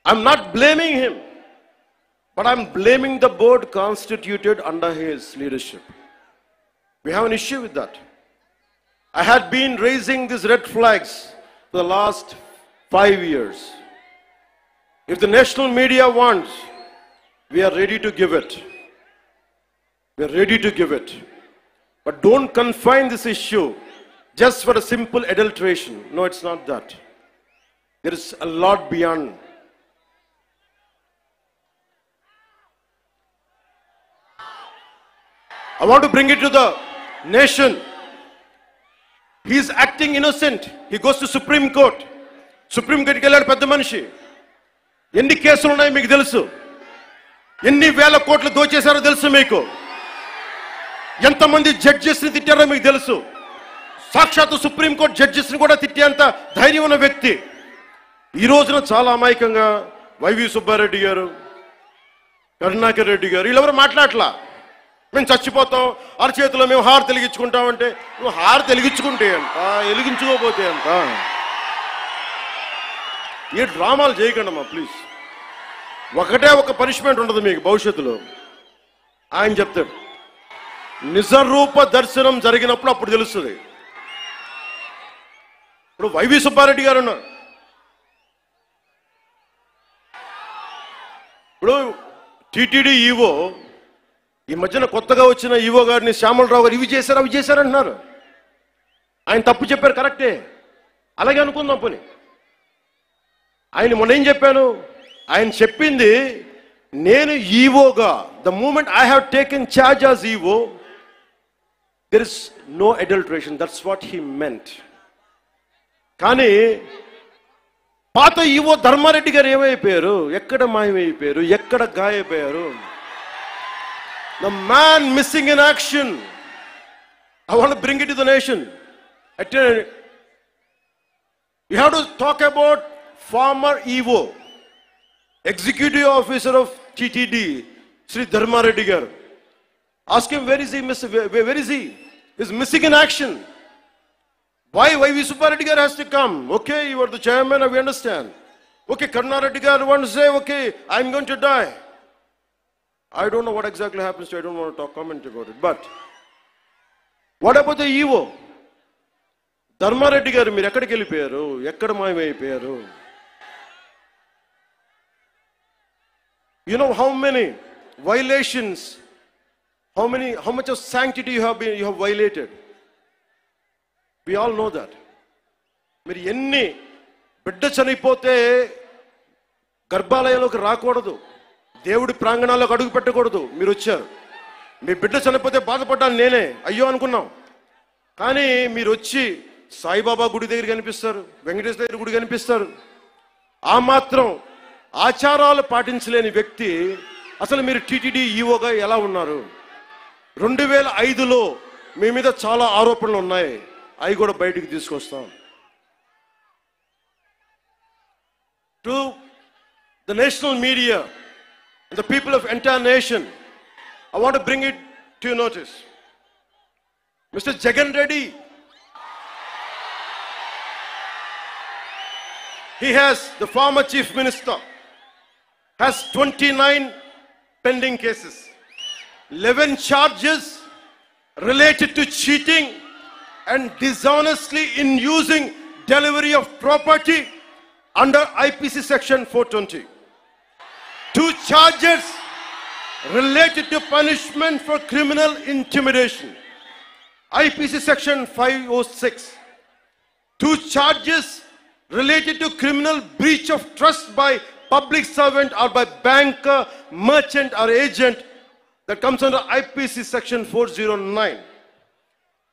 I'm not blaming him, but I'm blaming the board constituted under his leadership. We have an issue with that. I had been raising these red flags for the last 5 years. If the national media wants, we are ready to give it. We are ready to give it. But don't confine this issue just for a simple adulteration. No, it's not that. There is a lot beyond. I want to bring it to the nation. He is acting innocent. He goes to Supreme Court. Supreme Court ki velladu pedda manishi. Enni kesulu unnayo meeku telusu. Enni vela కోట్లు దోచేశారో తెలుసు మీకు. ఎంతమంది judges ని తిట్టారో మీకు తెలుసు. సాక్షాత్తు supreme court judges ని కూడా తిట్టేంత ధైర్యం ఉన్న వ్యక్తి. ఈ రోజున చాలా అమాయకంగా వైవి సుబ్బారెడ్డి గారు, కరుణాకర్ రెడ్డి గారు వీళ్ళెవరు మాట్లాడలా. మేము చచ్చిపోతాం, అరచేతిలో మేము హారు వెలిగించుకుంటామంటే నువ్వు హారు వెలిగించుకుంటే అంట, వెలిగించుకోపోతే అంట. ఏ డ్రామాలు చేయకండమ్మా ప్లీజ్. ఒకటే ఒక పనిష్మెంట్ ఉండదు మీకు భవిష్యత్తులో. ఆయన చెప్తాడు నిజరూప దర్శనం జరిగినప్పుడు అప్పుడు తెలుస్తుంది. ఇప్పుడు వైవి సుబ్బారెడ్డి గారు ఉన్నారు. ఇప్పుడు టీటీడీ ఈవో, ఈ మధ్యన కొత్తగా వచ్చిన ఈవో గారిని శ్యామలరావు గారు ఇవి చేశారు అవి చేశారంటున్నారు. ఆయన తప్పు చెప్పారు, కరెక్టే, అలాగే అనుకుందాం పోనీ. ఆయన మొన్న ఏం చెప్పాను, ఆయన చెప్పింది నేను ఈవోగా the moment I have taken charge as EO there is no adulteration, that's what he meant. కానీ పాత ఈవో ధర్మారెడ్డి గారు ఏమైపోయారు, ఎక్కడ మాయమైపోయారు, ఎక్కడ గాయపోయారు? The man missing in action. I want to bring it to the nation. You have to talk about former EVO, Executive Officer of TTD, Sri Dharma Reddy garu. Ask him where is he? Where is he? He's missing in action. Why V. Subbareddy garu has to come? Okay, you are the chairman, we understand. Okay, Karuna Reddy garu wants to say, okay, I'm going to die. I don't know what exactly happens to, I don't want to comment about it. But what about the EVO? Dharma Reddy garu meer ekkadiki vellipoyaru, ekkada mayమైపోయారు? You know how many violations, how much of sanctity you have violated? We all know that. మీరు ఎన్ని బిడ్డ చనిపోతే గర్భాలయంలోకి రాకూడదు, దేవుడి ప్రాంగణాల్లోకి అడుగు పెట్టకూడదు. మీరు వచ్చారు, మీ బిడ్డ చనిపోతే బాధపడ్డాను నేనే, అయ్యో అనుకున్నాం. కానీ మీరు వచ్చి సాయిబాబా గుడి దగ్గర కనిపిస్తారు, వెంకటేశ్వర దగ్గర గుడి కనిపిస్తారు. ఆ మాత్రం ఆచారాలు పాటించలేని వ్యక్తి అసలు మీరు టీటీడీ ఈవోగా ఎలా ఉన్నారు? 2005లో మీ మీద చాలా ఆరోపణలు ఉన్నాయి, అవి కూడా బయటికి తీసుకొస్తాం. To the national media, the people of entire nation, I want to bring it to your notice. Mr. Jagan Reddy, he has, the former chief minister, has 29 pending cases, 11 charges related to cheating and dishonestly in using delivery of property under IPC section 420. 2 charges related to punishment for criminal intimidation, IPC section 506. 2 charges related to criminal breach of trust by public servant or by banker, merchant or agent, that comes under IPC section 409.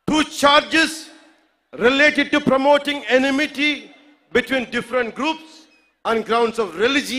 2 charges related to promoting enmity between different groups on grounds of religion